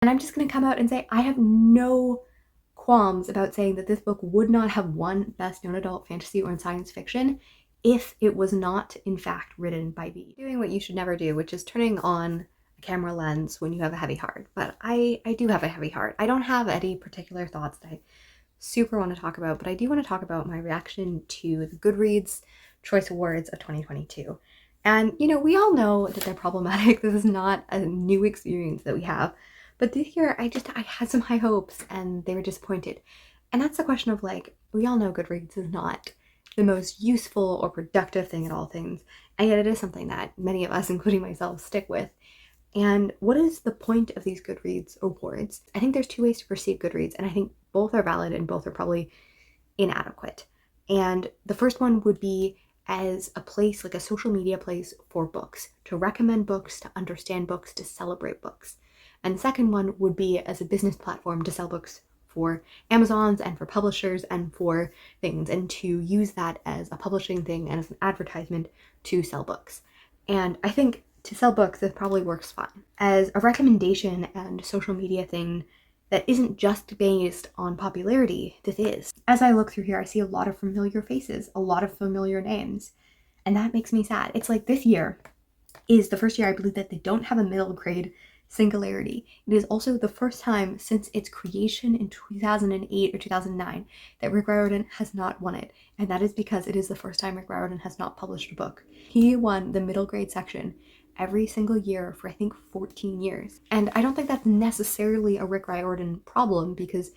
And I'm just going to come out and say I have no qualms about saying that this book would not have won Best Young Adult Fantasy or Science Fiction if it was not, in fact, written by B. Doing what you should never do, which is turning on a camera lens when you have a heavy heart. But I do have a heavy heart. I don't have any particular thoughts that I super want to talk about, but I do want to talk about my reaction to the Goodreads Choice Awards of 2022. And, we all know that they're problematic. This is not a new experience that we have. But this year, I had some high hopes and they were disappointed. And that's the question of we all know Goodreads is not the most useful or productive thing at all things. And yet it is something that many of us, including myself, stick with. And what is the point of these Goodreads awards? I think there's two ways to perceive Goodreads, and I think both are valid and both are probably inadequate. And the first one would be as a place, like a social media place for books, to recommend books, to understand books, to celebrate books. And the second one would be as a business platform to sell books for Amazons and for publishers and for things, and to use that as a publishing thing and as an advertisement to sell books. And I think to sell books, this probably works fine. As a recommendation and social media thing that isn't just based on popularity, this is. As I look through here, I see a lot of familiar faces, a lot of familiar names, and that makes me sad. It's like this year is the first year I believe that they don't have a middle grade singularity. It is also the first time since its creation in 2008 or 2009 that Rick Riordan has not won it, and that is because it is the first time Rick Riordan has not published a book. He won the middle grade section every single year for I think 14 years. And I don't think that's necessarily a Rick Riordan problem, because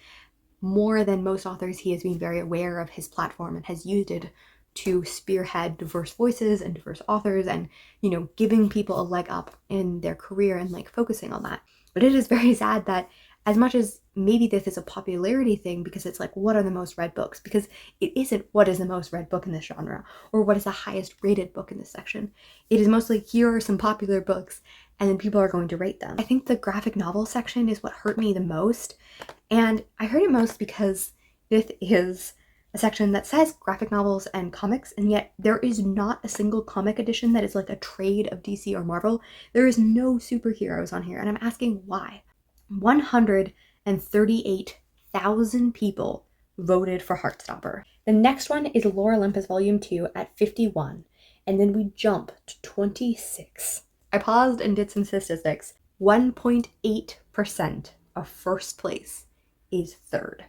more than most authors, he has been very aware of his platform and has used it to spearhead diverse voices and diverse authors and, giving people a leg up in their career and focusing on that. But it is very sad that as much as maybe this is a popularity thing because it's what are the most read books? Because it isn't what is the most read book in this genre or what is the highest rated book in this section. It is mostly here are some popular books and then people are going to rate them. I think the graphic novel section is what hurt me the most. And I hurt it most because this is a section that says graphic novels and comics, and yet there is not a single comic edition that is a trade of DC or Marvel. There is no superheroes on here, and I'm asking why. 138,000 people voted for Heartstopper. The next one is Lore Olympus Volume 2 at 51, and then we jump to 26. I paused and did some statistics. 1.8% of first place is third.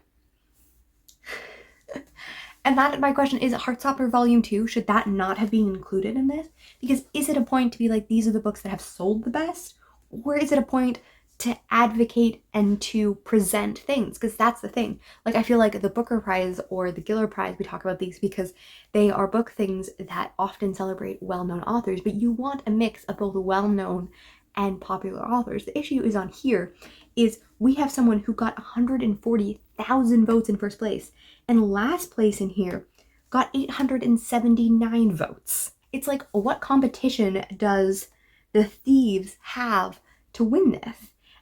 And that, my question is, Heartstopper Volume 2, should that not have been included in this? Because is it a point to be these are the books that have sold the best? Or is it a point to advocate and to present things? Because that's the thing. I feel like the Booker Prize or the Giller Prize, we talk about these because they are book things that often celebrate well-known authors, but you want a mix of both well-known and popular authors. The issue is on here is we have someone who got 140,000 votes in first place, and last place in here got 879 votes. It's what competition does the thieves have to win this?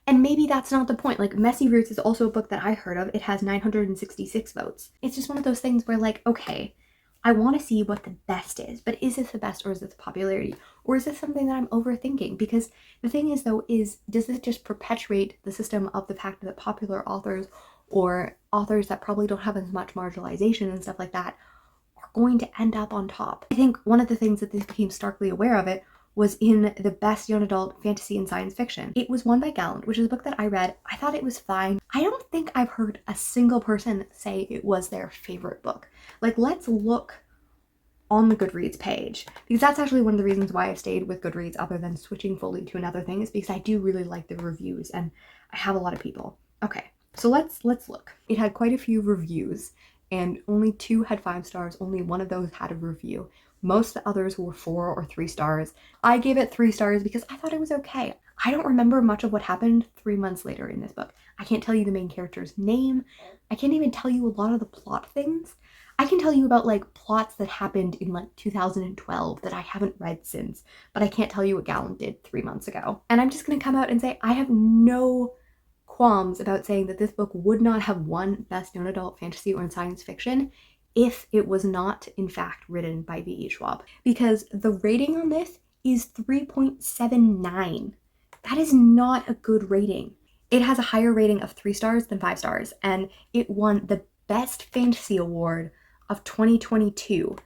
And maybe that's not the point. Messy Roots is also a book that I heard of. It has 966 votes. It's just one of those things where okay, I want to see what the best is, but is this the best or is this the popularity? Or is this something that I'm overthinking? Because the thing is though, does this just perpetuate the system of the fact that popular authors or authors that probably don't have as much marginalization and stuff like that are going to end up on top? I think one of the things that this became starkly aware of it was in the Best Young Adult Fantasy and Science Fiction. It was won by Gallant, which is a book that I read. I thought it was fine. I don't think I've heard a single person say it was their favorite book. Let's look on the Goodreads page, because that's actually one of the reasons why I stayed with Goodreads other than switching fully to another thing, is because I do really like the reviews and I have a lot of people. Okay, so let's look. It had quite a few reviews and only 2 had 5 stars. Only one of those had a review. Most of the others were 4 or 3 stars. I gave it 3 stars because I thought it was okay. I don't remember much of what happened 3 months later in this book. I can't tell you the main character's name. I can't even tell you a lot of the plot things. I can tell you about plots that happened in 2012 that I haven't read since, but I can't tell you what Gallant did 3 months ago. And I'm just gonna come out and say I have no qualms about saying that this book would not have won Best Young Adult Fantasy or Science Fiction if it was not, in fact, written by V.E. Schwab. Because the rating on this is 3.79. That is not a good rating. It has a higher rating of 3 stars than 5 stars, and it won the Best Fantasy Award of 2022.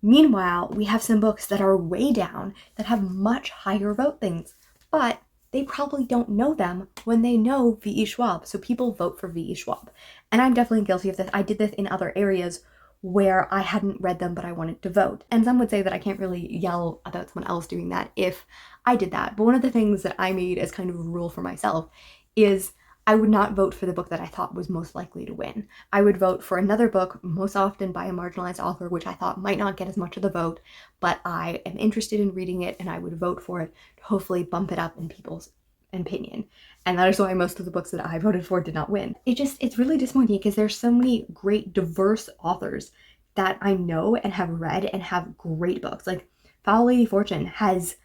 Meanwhile, we have some books that are way down that have much higher vote things, but they probably don't know them when they know V.E. Schwab, so people vote for V.E. Schwab. And I'm definitely guilty of this. I did this in other areas where I hadn't read them but I wanted to vote. And some would say that I can't really yell about someone else doing that if I did that. But one of the things that I made as kind of a rule for myself is I would not vote for the book that I thought was most likely to win. I would vote for another book, most often by a marginalized author, which I thought might not get as much of the vote, but I am interested in reading it and I would vote for it to hopefully bump it up in people's opinion. And that is why most of the books that I voted for did not win. It's really disappointing because there's so many great diverse authors that I know and have read and have great books. Like Foul Lady Fortune has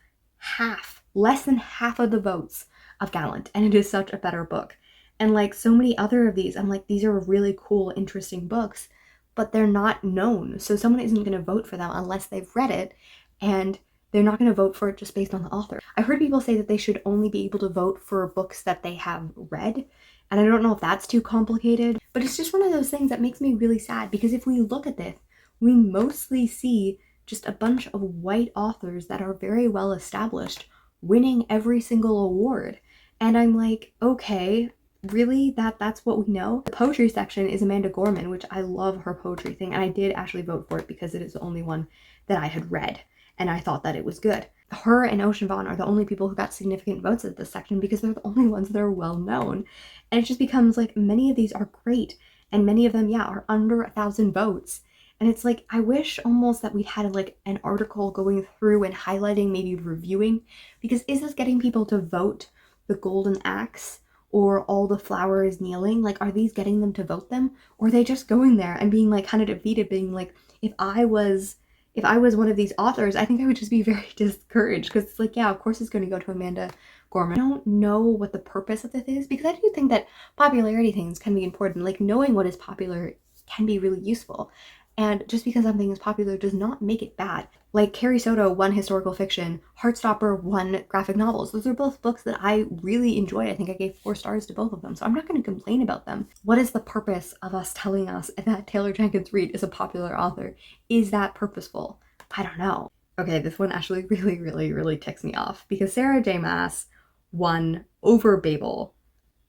less than half of the votes of Gallant, and it is such a better book. And like so many other of these, I'm like, these are really cool, interesting books, but they're not known. So someone isn't going to vote for them unless they've read it, and they're not going to vote for it just based on the author. I've heard people say that they should only be able to vote for books that they have read, and I don't know if that's too complicated, but it's just one of those things that makes me really sad, because if we look at this, we mostly see just a bunch of white authors that are very well established winning every single award. And I'm like, okay, really? That's what we know? The poetry section is Amanda Gorman, which I love her poetry thing, and I did actually vote for it because it is the only one that I had read, and I thought that it was good. Her and Ocean Vaughn are the only people who got significant votes at this section because they're the only ones that are well known. And it just becomes like many of these are great, and many of them, yeah, are under 1,000 votes. And it's like, I wish almost that we had like an article going through and highlighting, maybe reviewing, because is this getting people to vote The Golden Axe or All the Flowers Kneeling? Like, are these getting them to vote them? Or are they just going there and being like kind of defeated, being like, if I was one of these authors, I think I would just be very discouraged, because it's like, yeah, of course it's going to go to Amanda Gorman. I don't know what the purpose of this is, because I do think that popularity things can be important. Like, knowing what is popular can be really useful. And just because something is popular does not make it bad. Like Carrie Soto won historical fiction, Heartstopper won graphic novels. Those are both books that I really enjoyed. I think I gave 4 stars to both of them, so I'm not going to complain about them. What is the purpose of us telling us that Taylor Jenkins Reid is a popular author? Is that purposeful? I don't know. Okay, this one actually really ticks me off, because Sarah J. Maas won over Babel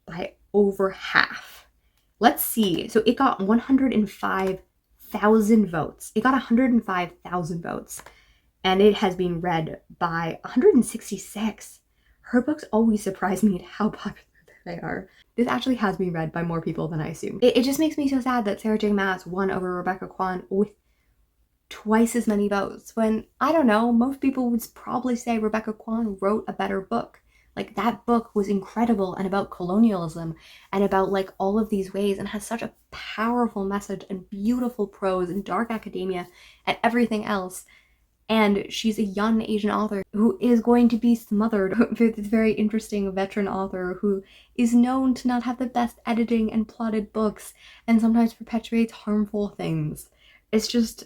by over half. Let's see. So it got 105,000 votes. It got 105,000 votes, and it has been read by 166. Her books always surprise me at how popular they are. This actually has been read by more people than I assumed. It just makes me so sad that Sarah J. Maas won over Rebecca Kwan with twice as many votes, when, I don't know, most people would probably say Rebecca Kwan wrote a better book. Like, that book was incredible and about colonialism and about like all of these ways, and has such a powerful message and beautiful prose and dark academia and everything else. And she's a young Asian author who is going to be smothered with this very interesting veteran author who is known to not have the best editing and plotted books and sometimes perpetuates harmful things. It's just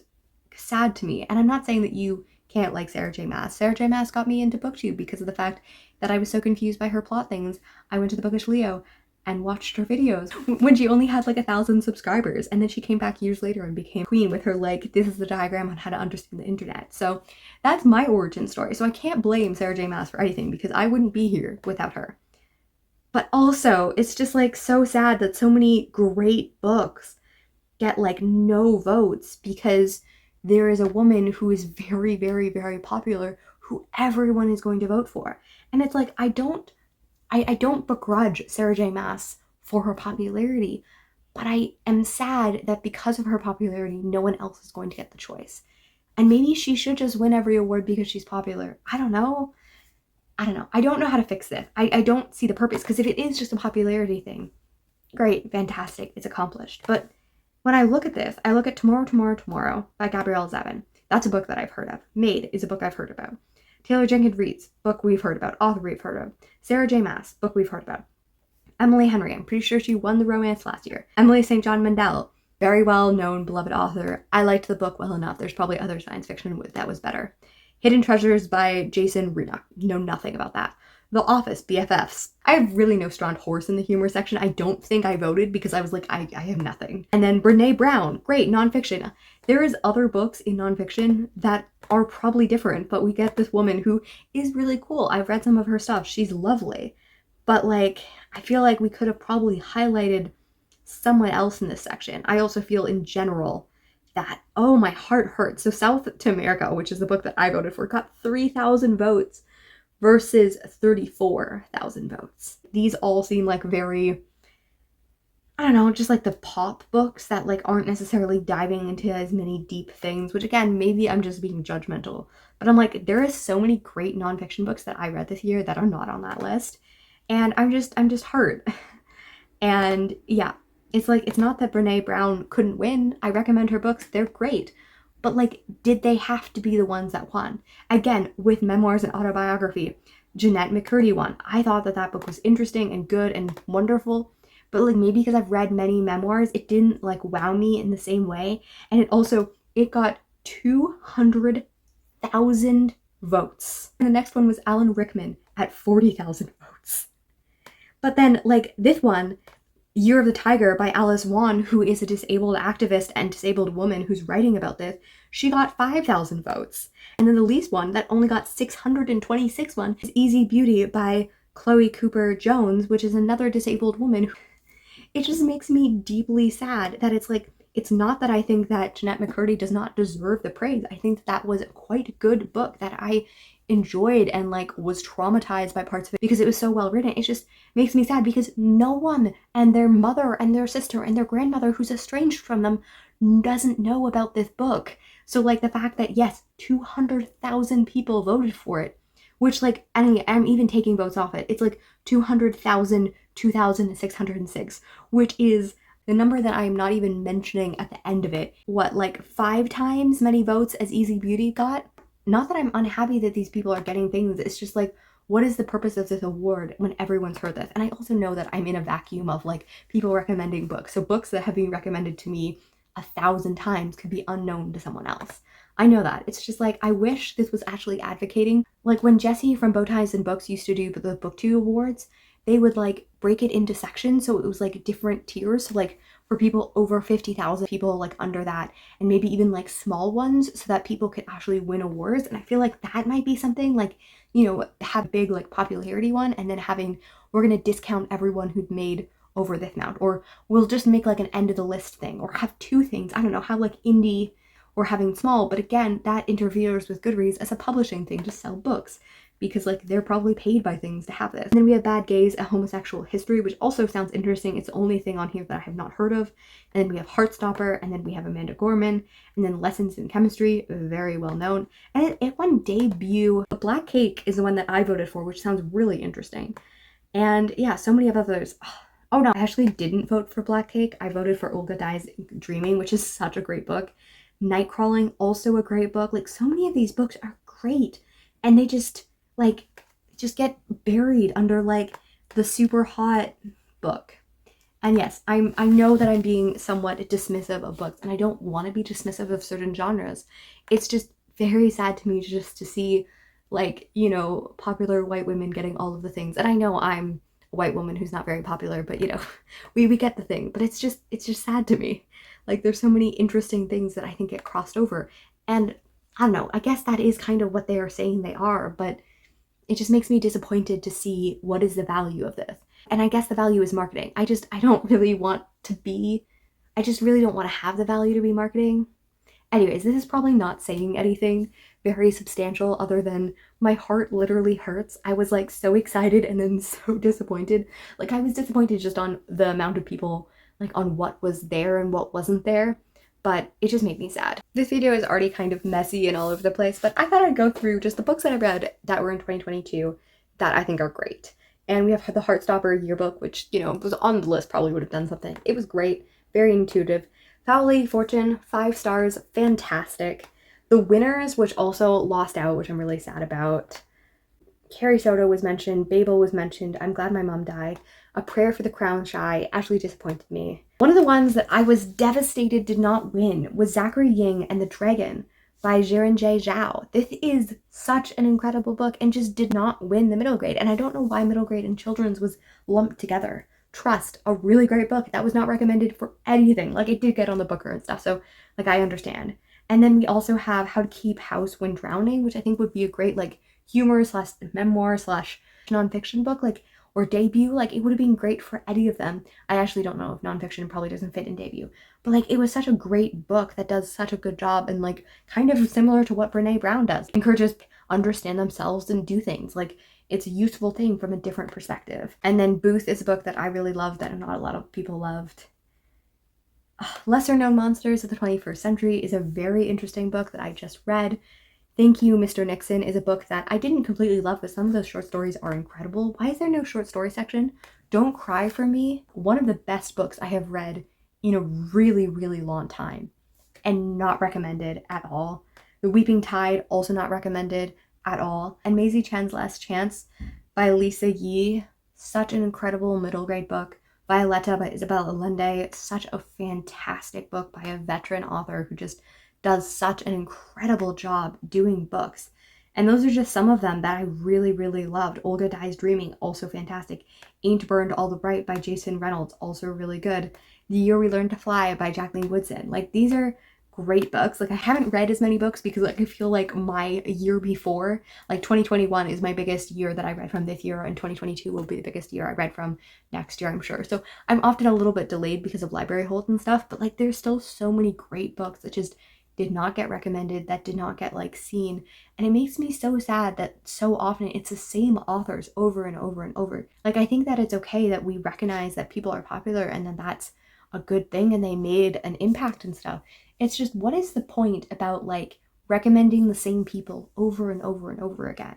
sad to me. And I'm not saying that you can't like Sarah J. Maas. Sarah J. Maas got me into BookTube because of the fact that I was so confused by her plot things. I went to the Bookish Leo and watched her videos when she only had like 1,000 subscribers, and then she came back years later and became queen with her like, this is the diagram on how to understand the internet. So that's my origin story. So I can't blame Sarah J. Maas for anything, because I wouldn't be here without her. But also, it's just like so sad that so many great books get like no votes because there is a woman who is very popular who everyone is going to vote for. And it's like, I don't begrudge Sarah J. Maas for her popularity, but I am sad that because of her popularity, no one else is going to get the choice. And maybe she should just win every award because she's popular. I don't know. I don't know how to fix this. I don't see the purpose, because if it is just a popularity thing, great, fantastic, it's accomplished. But when I look at this, I look at Tomorrow by Gabrielle Zevin. That's a book that I've heard of. Made is a book I've heard about. Taylor Jenkins Reid's book we've heard about, author we've heard of. Sarah J. Maas, book we've heard about. Emily Henry, I'm pretty sure she won the romance last year. Emily St. John Mandel, very well known, beloved author. I liked the book well enough. There's probably other science fiction that was better. Hidden Treasures by Jason Renock. Know nothing about that. The Office, BFFs. I have really no strong horse in the humor section. I don't think I voted because I was like, I have nothing. And then Brene Brown, great, nonfiction. There is other books in nonfiction that are probably different, but we get this woman who is really cool. I've read some of her stuff. She's lovely. But like, I feel like we could have probably highlighted someone else in this section. I also feel in general that, oh, my heart hurts. So South to America, which is the book that I voted for, got 3,000 votes versus 34,000 votes. These all seem like very, I don't know, just like the pop books that like aren't necessarily diving into as many deep things, which again, maybe I'm just being judgmental, but I'm like, there is so many great nonfiction books that I read this year that are not on that list. And I'm just hurt. And yeah, it's like, it's not that Brene Brown couldn't win. I recommend her books. They're great. But like, did they have to be the ones that won? Again, with memoirs and autobiography, Jeanette McCurdy won. I thought that that book was interesting and good and wonderful, but like maybe because I've read many memoirs, it didn't like wow me in the same way. And it got 200,000 votes. And the next one was Alan Rickman at 40,000 votes. But then like this one, Year of the Tiger by Alice Wan, who is a disabled activist and disabled woman who's writing about this, she got 5,000 votes. And then the least one that only got 626 one is Easy Beauty by Chloe Cooper Jones, which is another disabled woman. It just makes me deeply sad that it's like, it's not that I think that Jeanette McCurdy does not deserve the praise. I think that was quite a good book that I enjoyed and like was traumatized by parts of it because it was so well written. It just makes me sad because no one and their mother and their sister and their grandmother who's estranged from them doesn't know about this book. So like the fact that yes, 200,000 people voted for it, which like, and I'm even taking votes off it, it's like 200,000, 2,606, which is the number that I'm not even mentioning at the end of it. What, like 5 times many votes as Easy Beauty got? Not that I'm unhappy that these people are getting things, it's just like, what is the purpose of this award when everyone's heard this? And I also know that I'm in a vacuum of like people recommending books. So books that have been recommended to me 1,000 times could be unknown to someone else. I know that. It's just like, I wish this was actually advocating. Like when Jessie from Bowties and Books used to do the BookTube awards, they would like break it into sections. So it was like different tiers. So like for people over 50,000, people like under that, and maybe even like small ones so that people could actually win awards. And I feel like that might be something like, you know, have a big like popularity one and then having, we're going to discount everyone who'd made over this amount, or we'll just make like an end of the list thing, or have 2 things. I don't know, have like indie or having small, but again, that interferes with Goodreads as a publishing thing to sell books, because like they're probably paid by things to have this. And then we have Bad Gays, A Homosexual History, which also sounds interesting. It's the only thing on here that I have not heard of. And then we have Heartstopper, and then we have Amanda Gorman, and then Lessons in Chemistry, very well known. And it won debut. Black Cake is the one that I voted for, which sounds really interesting. And yeah, so many of others. Oh no, I actually didn't vote for Black Cake. I voted for Olga Dai's Dreaming, which is such a great book. Nightcrawling, also a great book. Like so many of these books are great, and they just get buried under like the super hot book. And yes, I know that I'm being somewhat dismissive of books, and I don't want to be dismissive of certain genres. It's just very sad to me just to see like, you know, popular white women getting all of the things. And I know I'm a white woman who's not very popular, but you know, we get the thing. But it's just sad to me. Like there's so many interesting things that I think get crossed over. And I don't know, I guess that is kind of what they are saying they are, but it just makes me disappointed to see what is the value of this. And I guess the value is marketing. I don't really want to be, I just really don't want to have the value to be marketing. Anyways, this is probably not saying anything very substantial other than my heart literally hurts. I was like so excited and then so disappointed. Like I was disappointed just on the amount of people, like on what was there and what wasn't there. But it just made me sad. This video is already kind of messy and all over the place, but I thought I'd go through just the books that I read that were in 2022 that I think are great. And we have the Heartstopper yearbook, which, you know, was on the list, probably would have done something. It was great, very intuitive. Foul Lady Fortune, 5 stars, fantastic. The Winners, which also lost out, which I'm really sad about. Carrie Soto was mentioned, Babel was mentioned, I'm Glad My Mom Died. A Prayer for the Crown Shy actually disappointed me. One of the ones that I was devastated did not win was Zachary Ying and the Dragon by J. Zhao. This is such an incredible book and just did not win the middle grade. And I don't know why middle grade and children's was lumped together. Trust, a really great book that was not recommended for anything. Like, it did get on the Booker and stuff, so like I understand. And then we also have How to Keep House When Drowning, which I think would be a great like humor slash memoir slash nonfiction book, like, or debut. Like, it would have been great for any of them. I actually don't know if nonfiction probably doesn't fit in debut, but like, it was such a great book that does such a good job and like kind of similar to what Brene Brown does. Encourages understand themselves and do things. Like, it's a useful thing from a different perspective. And then Booth is a book that I really loved that not a lot of people loved. Lesser Known Monsters of the 21st Century is a very interesting book that I just read. Thank You, Mr. Nixon is a book that I didn't completely love, but some of those short stories are incredible. Why is there no short story section? Don't Cry for Me, one of the best books I have read in a really, really long time, and not recommended at all. The Weeping Tide, also not recommended at all. And Maisie Chen's Last Chance by Lisa Yee, such an incredible middle grade book. Violetta by Isabel Allende, it's such a fantastic book by a veteran author who just does such an incredible job doing books. And those are just some of them that I really, really loved. Olga Dies Dreaming, also fantastic. Ain't Burned All the Bright by Jason Reynolds, also really good. The Year We Learned to Fly by Jacqueline Woodson. Like, these are great books. Like, I haven't read as many books because like I feel like my year before, like 2021 is my biggest year that I read from this year, and 2022 will be the biggest year I read from next year, I'm sure. So I'm often a little bit delayed because of library holds and stuff, but like there's still so many great books that just did not get recommended, that did not get like seen. And it makes me so sad that so often it's the same authors over and over and over. Like, I think that it's okay that we recognize that people are popular and then that's a good thing and they made an impact and stuff. It's just, what is the point about like recommending the same people over and over and over again?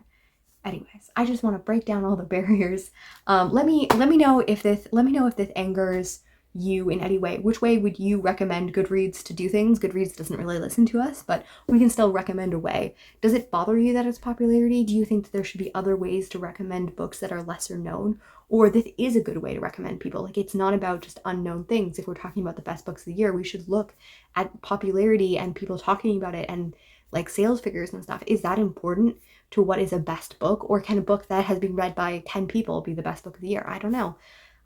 Anyways, I just want to break down all the barriers. Let me know if this angers you in any way. Which way would you recommend Goodreads to do things? Goodreads doesn't really listen to us, but we can still recommend a way. Does it bother you that it's popularity? Do you think that there should be other ways to recommend books that are lesser known? Or this is a good way to recommend people? Like, it's not about just unknown things. If we're talking about the best books of the year, we should look at popularity and people talking about it and like sales figures and stuff. Is that important to what is a best book? Or can a book that has been read by 10 people be the best book of the year? I don't know.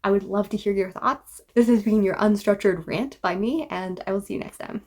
I would love to hear your thoughts. This has been your unstructured rant by me, and I will see you next time.